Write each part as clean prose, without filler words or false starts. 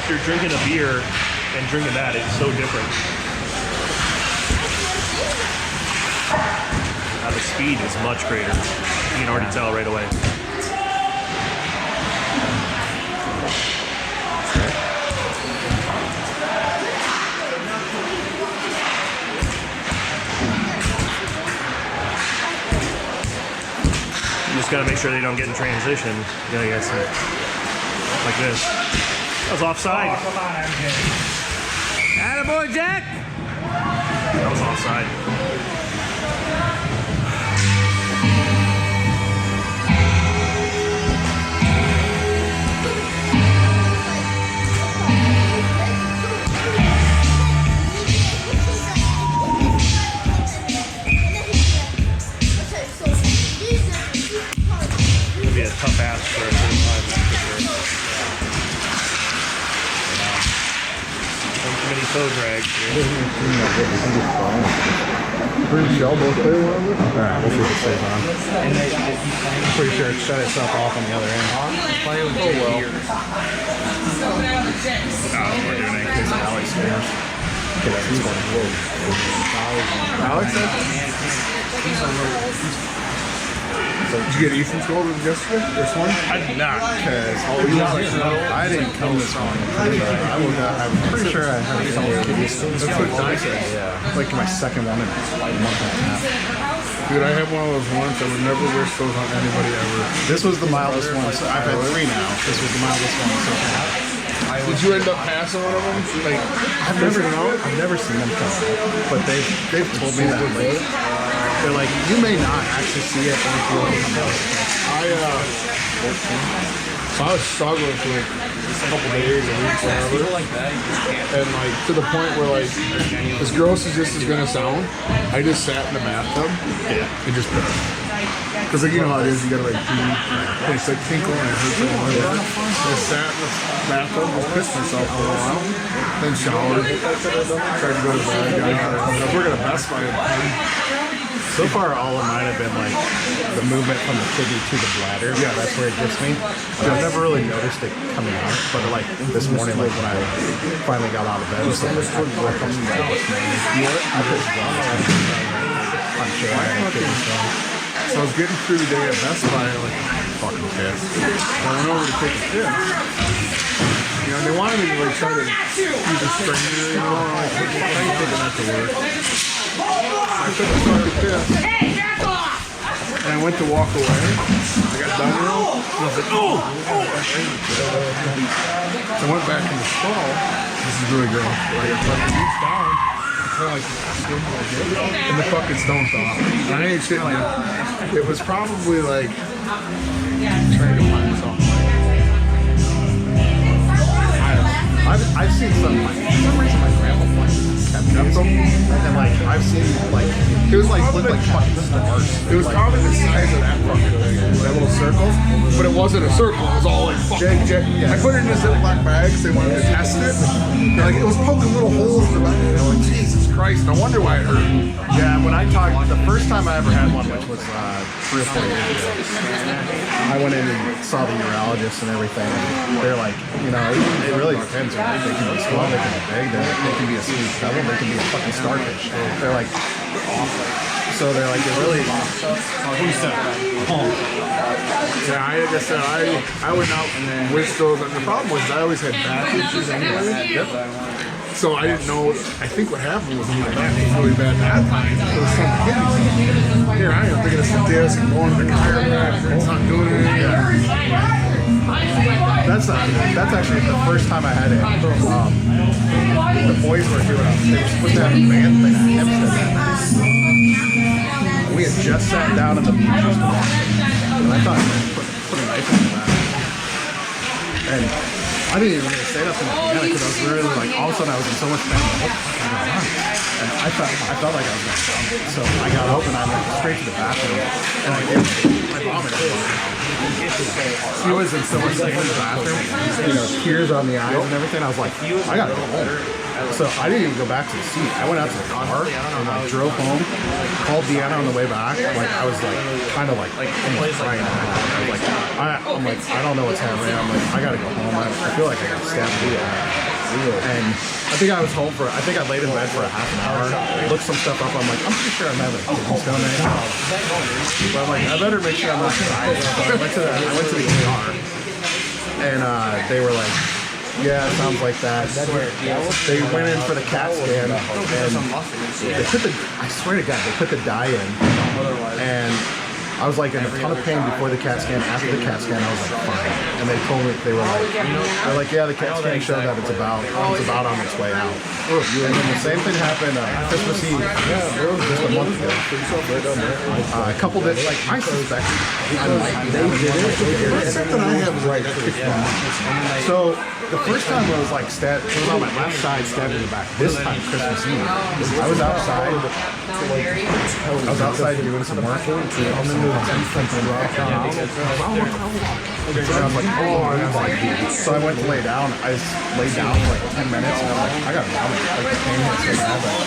after drinking a beer and drinking that, it's so different. Now the speed is much greater. You can already tell right away. You just gotta make sure they don't get in transition. Yeah, you guys see. Like this. That was offside. Oh, come on, MJ. Attaboy, Jack! That was offside. It'd be a tough ask for a third time for sure. Too many toe drags. Pretty sure both play one of it. Alright, we'll see if it stays on. I'm pretty sure it shut itself off on the other end. Play with two well. We're doing it in case Alex scares. Okay, that's what's going on. Alex said? Did you get Ethan's goal yesterday? This morning? I did not. Because I didn't come this morning. I'm pretty sure I had a couple of these things. That's what Ty said. Yeah. Like my second one in like a month and a half. Dude, I had one of those once. I would never wish those on anybody ever. This was the mildest one. So I've had 3 now. This was the mildest one so far. Did you end up passing one of them? Like, I've never seen them come out, but they've told me that like, they're like, you may not actually see it until it comes out. I was struggling for like a couple days, a week, whatever. And like to the point where like, as gross as this is gonna sound, I just sat in the bathtub and just put it. Because like, you know how it is, you gotta like pee, and it's like tinkle and it hurts like whatever. I just sat in the bathtub, just pissed myself for a while, then showered, tried to go to bed, got out. We're gonna Best Buy it. So far, all of mine have been like the movement from the kidney to the bladder. Yeah, that's where it gets me. I've never really noticed it coming out, but like this morning, like when I finally got out of bed, it's like I comes from that. I just I'm sure I had a kidney stone. So I was getting through the day at Best Buy, like, fucking pissed. I went over to take a piss. You know, they wanted me to like try to use a stranger, you know, like, I ain't taking that to work. I took a fucking piss. And I went to walk away. I got done real. And I was like, oh! So I went back in the stall. This is really gross. I got fucking reached down. And the fucking stone thought. I ain't shitting you. It was probably like trying to find something. I've seen some like for some reason my grandma like kept them, and like I've seen like it was like looked like fucking stars. It was probably the size of that fucking thing, that little circle, but it wasn't a circle. It was all like fucking. I put it in a Ziploc bag because they wanted to test it. And, like it was poking little holes in the back. And I'm like, Jesus Christ! No wonder why it hurt. Yeah, when I talked, the first time I ever had one, which was 3 or 4 years ago, I went in and saw the urologist and everything. And they're like, you know, it really depends. Right? They can be small, they can be big, they can be a sweet pebble, they can be a fucking starfish. They're like, so they're like, it really. Yeah, I just said I went out and wish those. And the problem was I always had back issues anyway. Yep. So I didn't know. I think what happened was my back was really bad that time. It was some kidney. Here I am thinking it's the disc, going to the chiropractor, it's not doing anything. That's actually the first time I had it. The boys were doing it. They were supposed to have a band thing at Hempstead. We had just sat down on the beach just to watch it. And I thought put a knife in that. And I didn't even really say nothing at the end because I was really like, all of a sudden I was in so much pain. Like, what the fuck is going on? And I felt like I was going to vomit. So I got up and I went straight to the bathroom. And I vomited. She was in so much pain in the bathroom, you know, tears on the eyes and everything. I was like, I gotta go home. So I didn't even go back to the seat. I went out to the car and like drove home, called Deanna on the way back. Like I was like kind of like almost crying. I'm like, I don't know what's happening. I'm like, I gotta go home. I feel like I got stabbed. And I think I was home I think I laid in bed for a half an hour, looked some stuff up. I'm like, I'm pretty sure I'm having a kidney stone right now. But I'm like, I better make sure I'm not dying. So I went to the ER, and they were like, yeah, it sounds like that. They went in for the CAT scan, and they put I swear to God, they put the dye in, and I was like in a ton of pain before the CAT scan. After the CAT scan, I was like, fine. And they told me, they're like, yeah, the CAT scan showed that it's about on its way out. And then the same thing happened Christmas Eve, just a month ago. A couple days, like I suspect I might be having something I have right. So the first time I was like stabbed, it was on my left side, stabbed in the back. This time, Christmas Eve, I was outside. I was outside doing some work. So I went to lay down. I laid down for like 10 minutes, and I'm like, I got vomit. Like the pain hit so bad.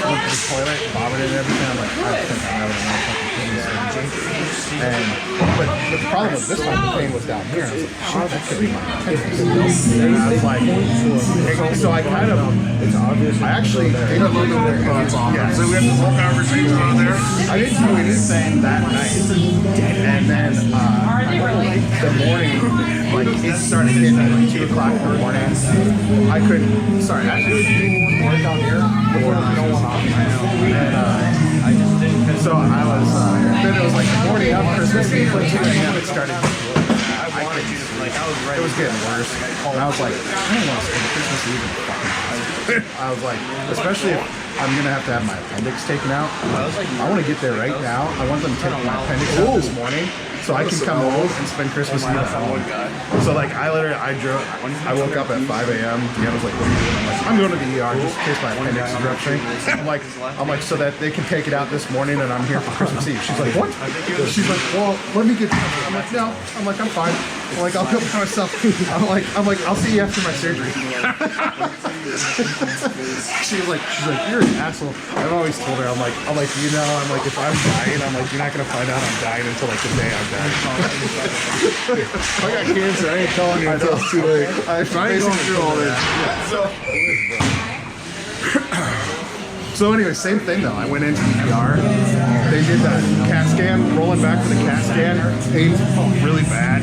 I went to the toilet, vomited and everything. I'm like, I think I'm having a fucking kidney stone. But the problem was this time the pain was down here. I was like, shit, that could be my appendix. And I was like, so I kind of, it's obvious. I actually, yeah. So we had this whole conversation on there. I didn't do anything that night, and then the morning, like it started hitting like 2 o'clock in the morning. I couldn't. Sorry, actually, work down here. And so I was. Then it was like the morning of Christmas Eve, like 2 a.m. It started. It was getting worse, and I was like, I don't want to spend Christmas Eve in the fucking hospital. I was like, especially if I'm gonna have to have my appendix taken out. I want to get there right now. I want them to take my appendix out this morning, so I can come home and spend Christmas Eve at home. So like, I woke up at 5 a.m. Deanna was like, what are you doing? I'm like, I'm going to the ER just in case my appendix is rupturing. I'm like, so that they can take it out this morning, and I'm here for Christmas Eve. She's like, what? She's like, well, let me get. I'm like, no. I'm like, I'm fine. I'm like, I'll go by myself. I'm like, I'll see you after my surgery. she's like, you're an asshole. I've always told her, I'm like, you know, I'm like, if I'm dying, I'm like, you're not gonna find out I'm dying until like the day I'm dying. If I got cancer, I ain't telling you until it's too late. I ain't going through all this. So anyway, same thing though. I went into the ER. They did the CAT scan, rolling back for the CAT scan. Pain's really bad.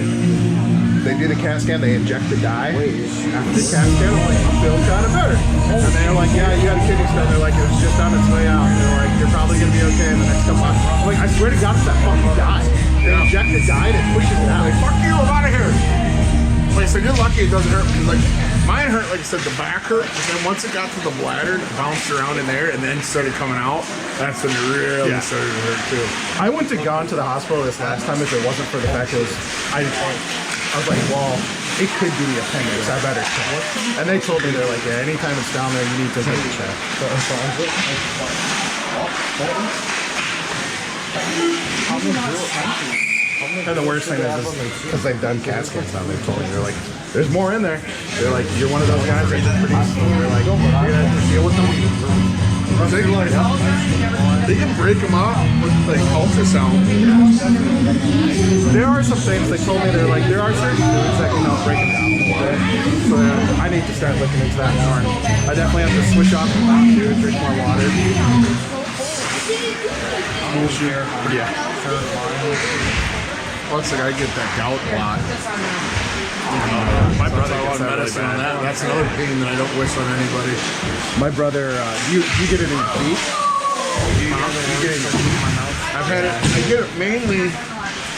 They did a CAT scan, they inject the dye. After the CAT scan, I'm like, I'm feeling kind of better. And they're like, yeah, you got a kidney stone. They're like, it was just on its way out. And they're like, you're probably going to be okay in the next couple months. I'm like, I swear to God, it's that fucking dye. They inject the dye and it pushes it out. Like, fuck you, I'm out of here. Like I said, you're lucky it doesn't hurt, because like, mine hurt, like I said, the back hurt, but then once it got to the bladder, it bounced around in there and then started coming out. That's when it really started to hurt too. I wouldn't have gone to the hospital this last time if it wasn't for the fact it was, I was like, well, it could be the appendix. I better check. And they told me, they're like, yeah, anytime it's down there, you need to take a check. And the worst thing is, because they've done CAT scans now, they've told me, they're like, there's more in there. They're like, you're one of those guys that just produce. They're like, you're gonna have to deal with them. They can break them up with like ultrasound. There are some things they told me. They're like, there are certain foods that can help break them down a little bit. So I need to start looking into that more. I definitely have to switch off the Mountain Dew, drink more water. Yeah. Plus, like, I get that gout a lot. My brother gets that medicine on that. That's another pain that I don't wish on anybody. My brother, you get it in your feet? You get it in your feet? I've had it. I get it mainly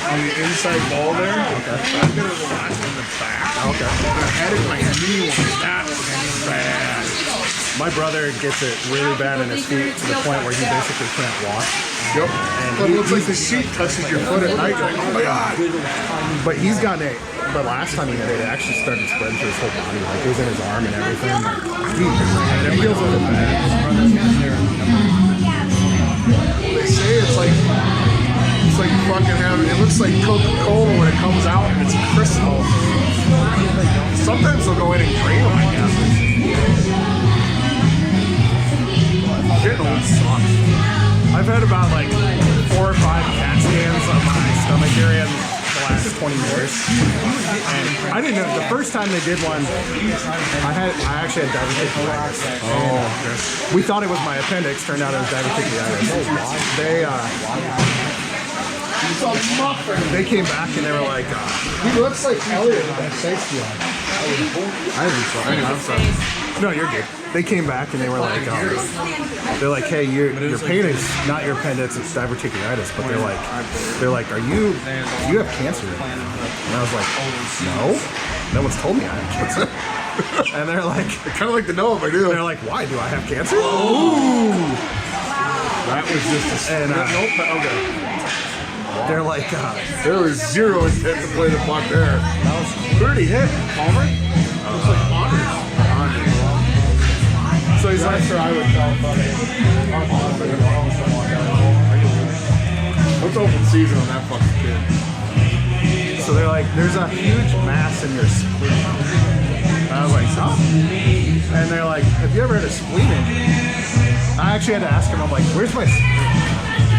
on the inside wall there. Okay. I've got it a lot in the back. Okay. I had it in my knee once. That was bad. My brother gets it really bad in his feet to the point where he basically can't walk. Yep. And it looks like the sheet touches your foot at night. Like, oh my God. But he's gotten it. But last time he had it, it actually started spreading to his whole body. Like it was in his arm and everything. Like, it feels a little bad. They say it's like fucking having. It looks like Coca-Cola when it comes out and it's a crystal. Sometimes they'll go in and drain them, I guess. getting old sucks. I've had about like 4 or 5 CAT scans on my stomach area in the last 20 years. And I didn't know, the first time they did one, I actually had diverticulitis. We thought it was my appendix, turned out it was diverticulitis. They came back and they were like, He looks like Elliot with that safety on. I didn't saw. Anyway, I'm sorry. no, you're good. They came back and they were like, they're like, hey, your pain is not your appendix, it's diverticulitis. But they're like, you have cancer? And I was like, no one's told me I have cancer. And they're like, I kind of like to know if I do. they're like, why do I have cancer? Ooh. That was just a... And nope, okay. they're like, There was zero intent to play the puck there. that was 30 hit. Palmer? Looks like Anders. So he's like, Sure, I would tell What's open season on that fucking kid? so they're like, there's a huge mass in your spleen. And I was like, huh? And they're like, have you ever had a spleen injury? I actually had to ask him, I'm like, where's my spleen?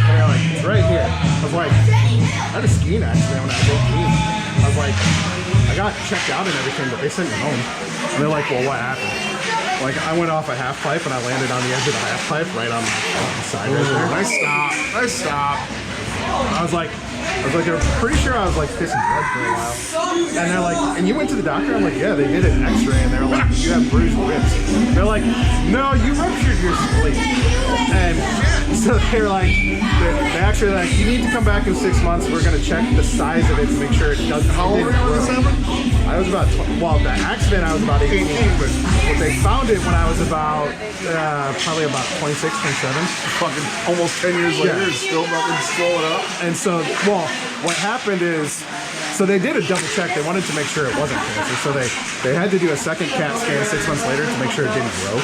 And they're like, it's right here. I was like, I had a skiing accident when I was 18. I was like, I got checked out and everything, but they sent me home. And they're like, well, what happened? Like, I went off a half pipe and I landed on the edge of the half pipe right on the side right there. Nice stop. Nice stop. I was like, I'm pretty sure I was like pissing blood for a while. And they're like, and you went to the doctor? I'm like, yeah, they did an x-ray and they're like, you have bruised ribs. They're like, no, you ruptured your spleen. And so they're like, they actually like, you need to come back in 6 months. We're going to check the size of it to make sure it doesn't. How old were you when this happened? I was about, well, the accident, I was about 18. But they found it when I was about, probably about 26, 27. Fucking almost 10 years later, Yeah. it's still nothing swollen up. And so, well, what happened is, so they did a double check. They wanted to make sure it wasn't cancer. So they had to do a second CAT scan 6 months later to make sure it didn't grow.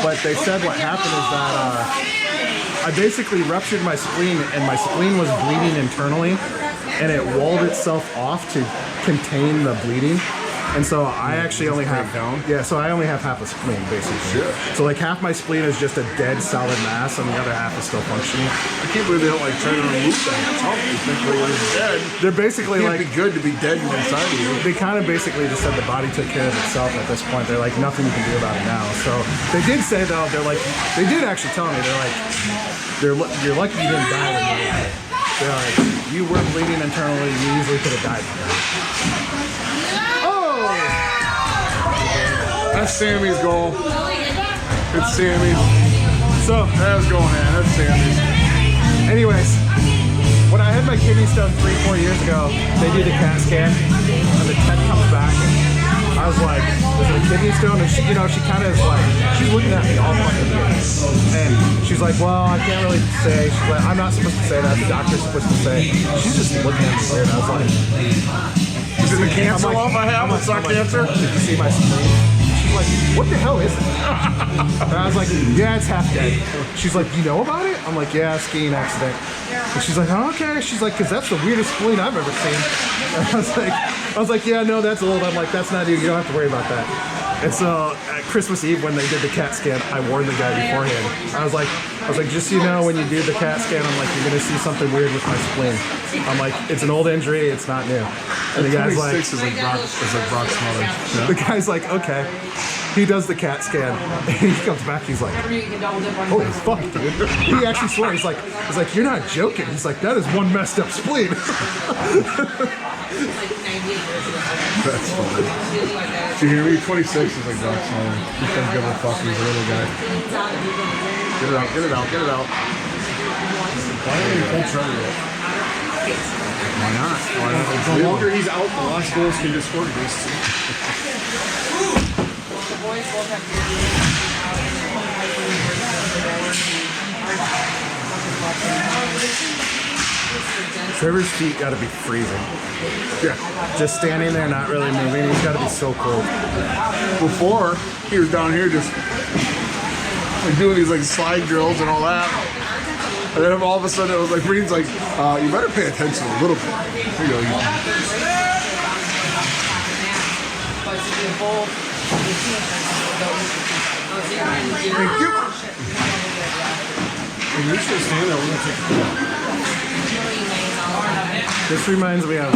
But they said what happened is that I basically ruptured my spleen and my spleen was bleeding internally and it walled itself off to contain the bleeding. And so I actually only have so I only have half a spleen basically. Shit. So like half my spleen is just a dead solid mass and the other half is still functioning. I can't believe they don't like try to remove that. How do you think when it's dead? They're basically It can't like be good to be dead inside of you. they kind of basically just said the body took care of itself at this point. They're like, nothing you can do about it now. So they did say though, they're like, they did actually tell me, they're like, you're lucky you didn't die when you were dead. They're like, you were bleeding internally, you easily could have died from that. Oh! That's Sammy's goal. It's Sammy's. So, That was going in. That's Sammy's. anyways, when I had my kidney stone 3-4 years ago, they did a CAT scan, and the tech comes back, and I was like, is it a kidney stone? And she, you know, she kind of is like, she's looking at me all fucking weird. And she's like, well, I can't really say. She's like, I'm not supposed to say that. The doctor's supposed to say. She's just looking at me weird. I was like, Is it the cancer lump I have? It's not cancer? did you see my spleen? She's like, what the hell is it? And I was like, yeah, it's half dead. She's like, you know about it? I'm like, yeah, skiing accident. And she's like, oh, okay. She's like, because that's the weirdest spleen I've ever seen. And I was like, yeah, no, that's old. I'm like, that's not you. You don't have to worry about that. And so at Christmas Eve when they did the CAT scan, I warned the guy beforehand. I was like, just so you know, when you do the CAT scan, I'm like, you're gonna see something weird with my spleen. I'm like, it's an old injury, it's not new. And the guy's like, 26 is like Brock's mother. Yeah. the guy's like, okay. He does the CAT scan, and he comes back. He's like, "Holy fuck, dude!" He actually swears. He's like, "You're not joking." He's like, "That is one messed up spleen." That's funny. Did you hear me? 26 is like Brock's mother. He doesn't give a fuck. He's a little guy. Get it out. Get it out. Get it out. Why don't you pull Trevor yet? Why not? Why not? The longer he's out, the less goals can get scored against him. Trevor's feet got to be freezing. Yeah. Just standing there, not really moving. He's got to be so cold. Before, he was down here just like doing these like slide drills and all that. And then all of a sudden it was like, Breen's like, you better pay attention a little bit. Here you go. Thank you. And you should stand there. We're gonna take a This reminds me of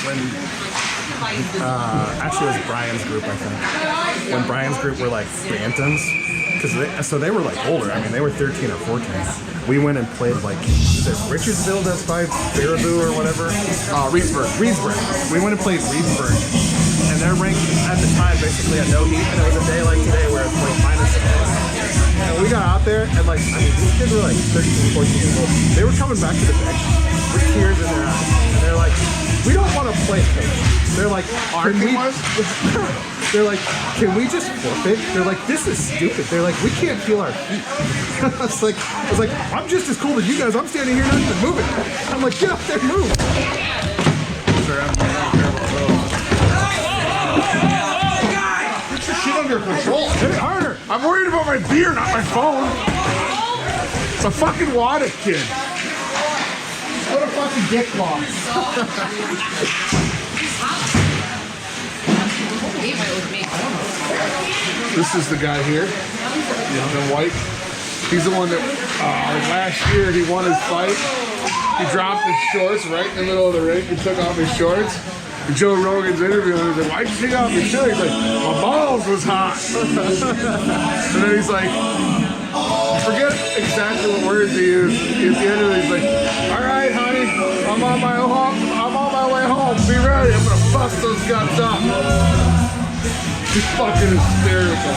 when actually it was Brian's group, I think. When Brian's group were like bantams, so they were like older. I mean, they were 13 or 14. We went and played like, is it Richardsville that's by Baraboo or whatever? Reedsburg. We went and played Reedsburg, and they're ranked at the time basically at no heat, and it was a day like today where it's like minus 10. And we got out there, and like, I mean, these kids were like 13, 14 years old. They were coming back to the bench with tears in their eyes, and they're like, we don't want to play coach. They're like, they're like, can we just forfeit? They're like, this is stupid. They're like, we can't feel our feet. I was like, I'm just as cold as you guys. I'm standing here not even moving. I'm like, get up there, move. Get your shit under control. Hit it harder. I'm worried about my beer, not my phone. It's a fucking Waddick kid. What a fucking dick claw. This is the guy here, young and white. He's the one that last year he won his fight. He dropped his shorts right in the middle of the ring. He took off his shorts. And Joe Rogan's interviewing him. He's like, why'd you take off your shirt? He's like, my balls was hot. And then he's like, I forget exactly what words he used. At the end of it, he's like, all right, honey, I'm on my way home. Be ready. I'm gonna bust those guts up. He's fucking hysterical.